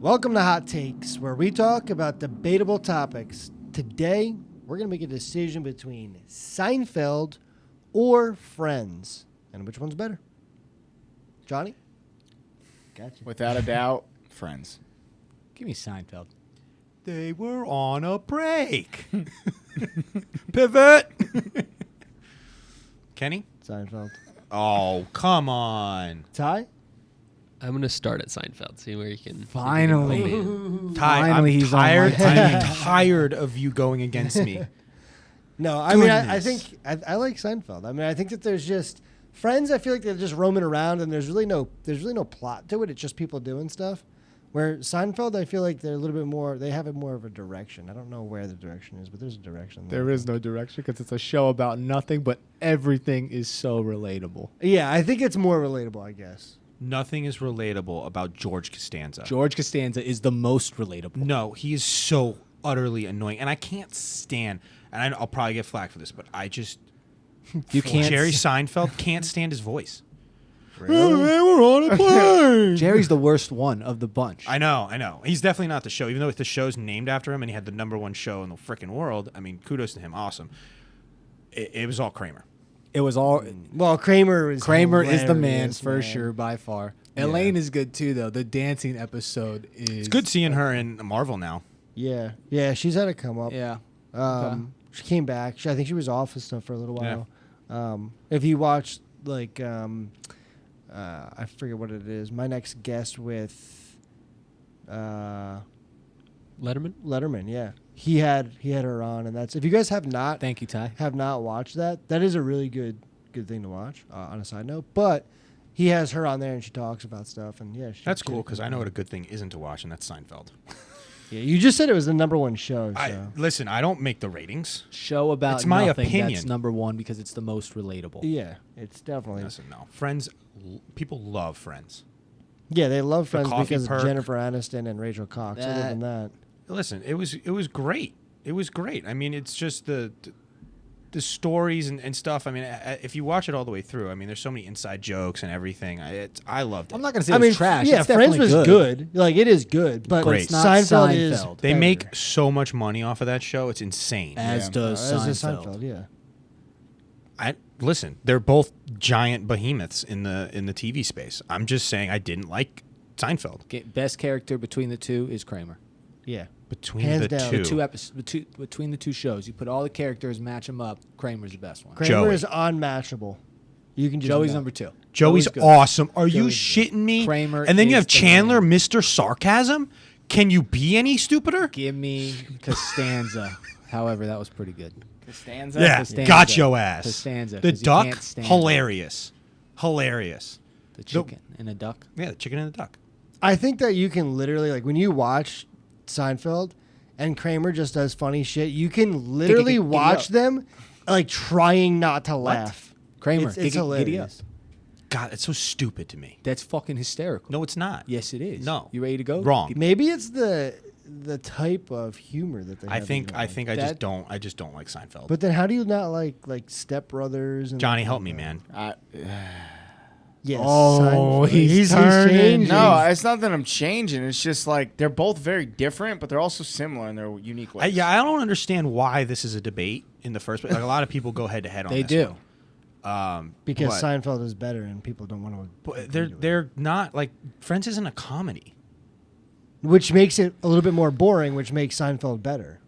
Welcome to Hot Takes, where we talk about debatable topics. Today, we're going to make a decision between Seinfeld or Friends. And which one's better? Johnny? Gotcha. Without a doubt, Friends. Give me Seinfeld. They were on a break. Pivot. Kenny? Seinfeld. Oh, come on. Ty? I'm going to start at Seinfeld, see where you can... Finally. Ty, Finally, I'm he's on my tired. team. I'm tired of you going against me. No, I mean, I Goodness. think I like Seinfeld. I mean, I think that there's just Friends. I feel like they're just roaming around, and there's really no plot to it. It's just people doing stuff. Where Seinfeld, I feel like they're a little bit more. They have it more of a direction. I don't know where the direction is, but there's a direction. There is no direction because it's a show about nothing, but everything is so relatable. Yeah, I think it's more relatable. I guess. Nothing is relatable about George Costanza. George Costanza is the most relatable. No, he is so utterly annoying. And I can't stand, and I'll probably get flack for this, but I just... You can't. Jerry Seinfeld can't stand his voice. Really? We're on a plane. Jerry's the worst one of the bunch. I know. He's definitely not the show. Even though the show's named after him and he had the #1 show in the freaking world, I mean, kudos to him. Awesome. It was all Kramer. It was all. Well, Kramer is is the man hilarious, for sure by far. Elaine is good too, though. The dancing episode is. It's good seeing her in Marvel now. Yeah, she's had to come up. Yeah. She came back. I think she was off and stuff for a little while. If you watch like I forget what it is. My Next Guest with Letterman? Yeah. He had her on, and that's if you guys have not Thank you, Ty. watched that is a really good thing to watch. On a side note, but he has her on there and she talks about stuff, and That's cool because I know what a good thing isn't to watch, and that's Seinfeld. Yeah, you just said it was the #1 show. So. Listen, I don't make the ratings. Show about It's my nothing. opinion. That's #1 because it's the most relatable. Yeah, it's definitely. Listen, no. Friends, people love Friends. Yeah, they love Friends coffee because perk. of Jennifer Aniston and Rachel Cox. Other than that, Listen, it was great. It was great. I mean, it's just the stories and stuff. I mean, if you watch it all the way through, I mean, there's so many inside jokes and everything. I loved it. I'm not going to say it's trash. Yeah, It's Friends definitely was good. Like it is good, but Great. It's not Seinfeld is. Seinfeld. They better. make so much money off of that show. It's insane. As does As is Seinfeld. Yeah. Listen, they're both giant behemoths in the TV space. I'm just saying I didn't like Seinfeld. Best character between the two is Kramer. Yeah. Between Hands the down. two. Between the two shows, you put all the characters, match them up. Kramer's the best one. Kramer Joey. is unmatchable. You can just Joey's no. #2. Joey's good. awesome. Are you Joey's shitting me? Kramer and then you is have the Chandler, man. Mr. Sarcasm. Can you be any stupider? Give me Costanza. However, that was pretty good. Costanza? Yeah, Costanza. got your ass. Costanza, The 'cause you duck, can't stand hilarious. The chicken and a duck. Yeah, the chicken and the duck. I think that you can literally like when you watch Seinfeld and Kramer just does funny shit. You can literally Giddy up. watch them like trying not to laugh. Kramer, It's giddy up. hilarious. God, it's so stupid to me. That's fucking hysterical. No, it's not. Yes, it is. No. You ready to go? Wrong. Maybe it's the type of humor that they. I have think in I them. think I That- just don't like Seinfeld. But then, how do you not like Step Brothers? And Johnny, help me, man. Yes. Oh, Seinfeld. he's turning. changing. No, it's not that I'm changing. It's just like they're both very different, but they're also similar in their unique ways. I don't understand why this is a debate in the first place. Like a lot of people go head to head on They this do. one. because but- Seinfeld is better, and people don't want to. But they're not like Friends isn't a comedy. Which makes it a little bit more boring, which makes Seinfeld better.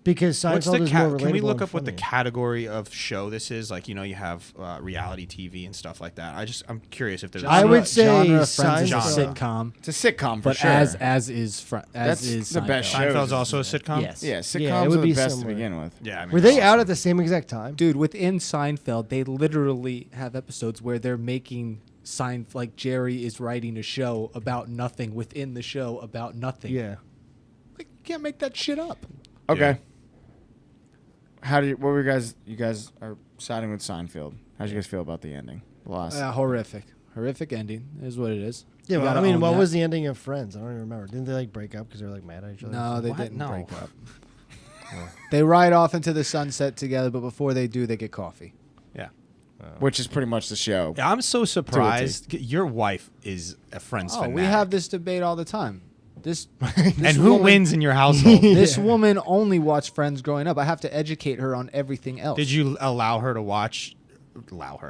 Because What's Seinfeld the is more relatable. can we look and up what the funny. category of show this is? Like, you have reality TV and stuff like that. I'm curious if there's. I would say genre of Friends is a Seinfeld. sitcom, It's a sitcom for but sure. as That's is the best Seinfeld. show. Seinfeld's also a sitcom. Yes. yeah, sitcoms Yeah, it would are be the best similar. to begin with. Yeah. I mean, Were they awesome. out at the same exact time? Dude, within Seinfeld, they literally have episodes where they're making like Jerry is writing a show about nothing within the show about nothing. Yeah. Like, you can't make that shit up. Okay. What were you guys are siding with Seinfeld. How'd you guys feel about the ending? The last. Horrific ending is what it is. Yeah, You well, gotta I mean, own what that. was the ending of Friends? I don't even remember. Didn't they break up because they were mad at each other? No, they What? didn't No. break up. They ride off into the sunset together, but before they do, they get coffee. Yeah. Which is pretty much the show. Yeah, I'm so surprised. Your wife is a Friends Oh, fanatic. we have this debate all the time. This And who woman- wins in your household? This woman only watched Friends growing up. I have to educate her on everything else. Did you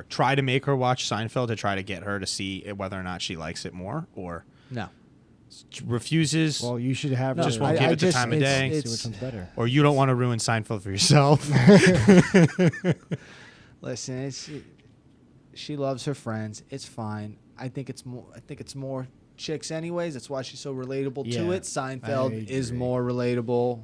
try to make her watch Seinfeld to try to get her to see whether or not she likes it more, or No. refuses, Well, you should have Just her- won't give it the time of day. See which one's better. or you don't want to ruin Seinfeld for yourself? Listen, she loves her friends. It's fine. I think it's more chicks anyways. That's why she's so relatable to Yeah, it. Seinfeld I is agree. more relatable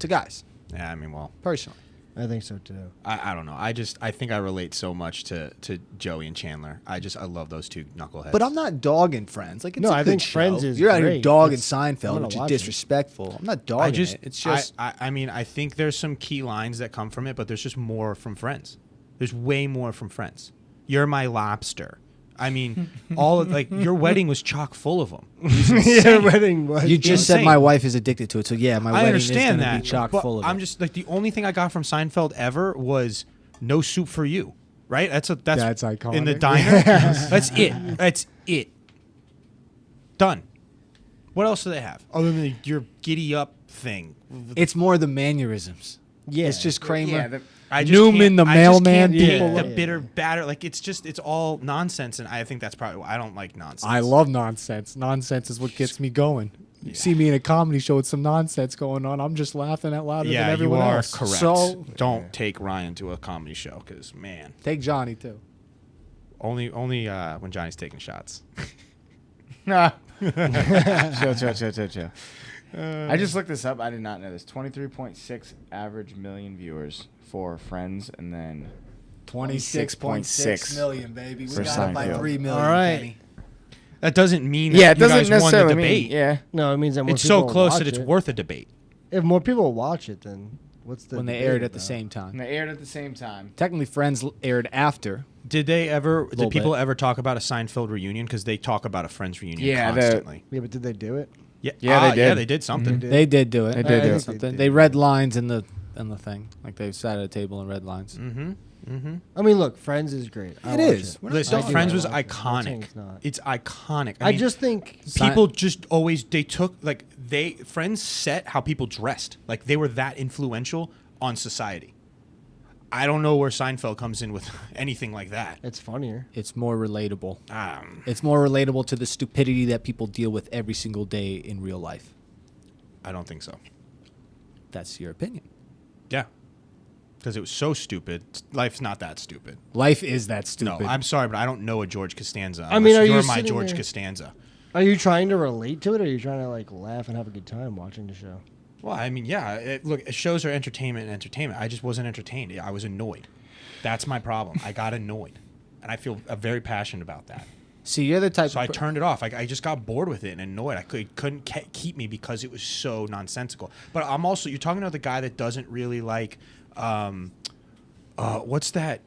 to guys, Yeah, I mean, well, personally. I think so too. I don't know. I think I relate so much to Joey and Chandler. I love those two knuckleheads. But I'm not dogging Friends. Like, it's No, a I good think show. Friends is You're out here great. dogging It's- I'm Seinfeld, gonna which is watch it. disrespectful. I'm not dogging it. It's just I mean, I think there's some key lines that come from it, but there's just more from Friends. There's way more from Friends. You're my lobster. I mean, all of, like, your wedding was chock full of them. Yeah, wedding was. you just said insane. my wife is addicted to it. So yeah, my I wedding understand is going that, to be chock but full of I'm it. just like, the only thing I got from Seinfeld ever was no soup for you, right? That's iconic. in the diner. That's it. Done. What else do they have other than your giddy up thing? It's more the mannerisms. Yeah. It's just Kramer. Yeah, I just Newman, can't- the I just mailman, can't take people. the Yeah. bitter batter. Like, it's all nonsense, and I think that's probably why I don't like nonsense. I love nonsense. Nonsense is what gets me going. You see me in a comedy show with some nonsense going on, I'm just laughing out louder than Yeah, you everyone are else. correct. So Don't take Ryan to a comedy show, because man, take Johnny too. only when Johnny's taking shots. Nah. Chill. I just looked this up. I did not know this. 23.6 average million viewers for Friends, and then 26.6 million, baby. We For got it by Seinfeld. 3 million. All right. Kenny. That doesn't mean that yeah, it you doesn't guys won the necessarily debate. mean yeah. No, it means that more It's so people close watch that it's it. worth a debate. If more people watch it, then what's the When they debate aired at the about? same And time. they aired at the same time. Technically, Friends aired after. Did Little people bit. ever talk about a Seinfeld reunion? Because they talk about a Friends reunion Yeah, constantly. Yeah, but did they do it? Yeah, Yeah, they did. Yeah, they did something. They They did do it. They did I do think it. they Something. did. They read lines in the thing. Like they sat at a table and read lines. Mm-hmm. Mm-hmm. I mean, look, Friends is great. I It watch is. It. We're not Listen, talking Friends I was watch it. I'm not saying iconic. it's not. It's iconic. I mean, just think people just always Friends set how people dressed. Like, they were that influential on society. I don't know where Seinfeld comes in with anything like that. it's funnier. It's more relatable. Um, It's more relatable to the stupidity that people deal with every single day in real life. I don't think so. That's your opinion. Yeah. Because it was so stupid. Life's not that stupid. Life is that stupid. No, I'm sorry, but I don't know a George Costanza. I mean, unless are you you're my sitting George there- Costanza? Are you trying to relate to it, or are you trying to like laugh and have a good time watching the show? Well, I mean, yeah. Look, shows are entertainment and entertainment. I just wasn't entertained. I was annoyed. That's my problem. I got annoyed. And I feel very passionate about that. See, you're the type So I of turned it off. I just got bored with it and annoyed. I couldn't keep me because it was so nonsensical. But I'm also, you're talking about the guy that doesn't really like, what's that?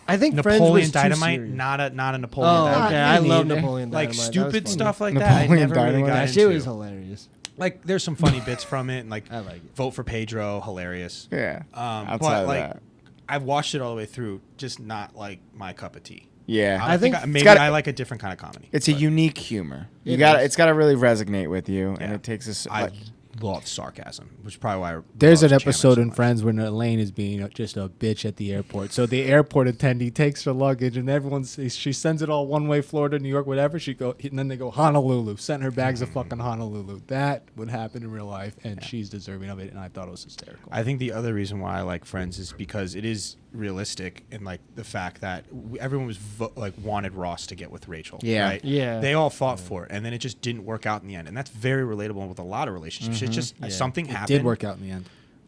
I think Friends Napoleon was too Dynamite? serious. Not a Napoleon Oh, Dynamite. okay. Me I love neither. Napoleon Dynamite. Like That was stupid funny. stuff like Napoleon that. I never really Dynamite. got That into. shit was hilarious. Like, there's some funny bits from it, and like I like it. Vote for Pedro, hilarious. Yeah. But Outside of like, that. I've watched it all the way through, just not like my cup of tea. Yeah. I think think maybe gotta- I like a different kind of comedy. It's a but unique humor. It It's is. got to really resonate with you, and Yeah. it takes us. I Like, love sarcasm, which is probably why. There's love an Chandler episode so in much. Friends when Elaine is being just a bitch at the airport. So the airport attendee takes her luggage and she sends it all one way, Florida, New York, whatever. And then they go Honolulu. Sent her bags of fucking Honolulu. That would happen in real life, and she's deserving of it. And I thought it was hysterical. I think the other reason why I like Friends is because it is realistic, and like the fact that everyone was wanted Ross to get with Rachel. Yeah. Right? Yeah. They all fought for it, and then it just didn't work out in the end, and that's very relatable with a lot of relationships. It's just something It happened. did work out in the end.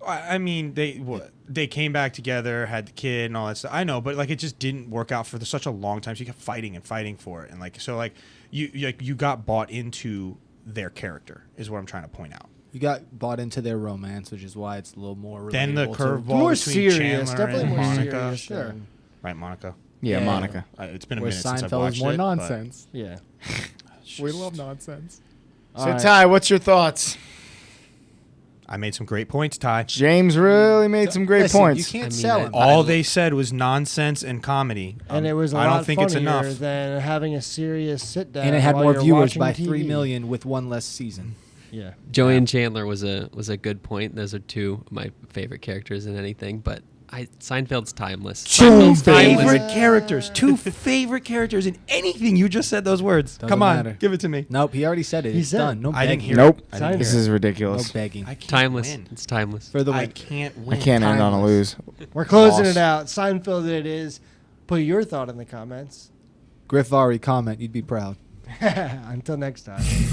I mean, they came back together, had the kid, and all that stuff. I know, but like it just didn't work out for such a long time. So you kept fighting and fighting for it, and like so, like you got bought into their character, is what I'm trying to point out. You got bought into their romance, which is why it's a little more relatable. Then the to- curveball More between serious, Chandler definitely and more Monica. serious. Sure. than- Right, Monica. yeah, Yeah. Monica. It's been a Where minute since I've Seinfeld watched is more it, but nonsense. Yeah. We love nonsense. So All right. Ty, what's your thoughts? I made some great points, Ty. James really made some great Listen, points. You can't I mean, sell I- him. All they said was nonsense and comedy. And it was a I lot don't think funnier it's enough. than having a serious sit down. And it had while more you're viewers watching by TV. 3 million with one less season. Yeah. Joey and Chandler was a good point. Those are two of my favorite characters in anything, but Seinfeld's timeless. Seinfeld's timeless. Favorite characters. Two favorite characters in anything. You just said those words. Doesn't Come on, matter. give it to me. Nope, he already said it. He It's said done. No I begging. didn't hear Nope. it. I didn't This hear is No ridiculous. begging. I can't Timeless. win. It's timeless. For the I win. can't I win. can't end on a lose. We're closing Loss. it out. Seinfeld it is. Put your thought in the comments. Griff Vari, comment. You'd be proud. Until next time.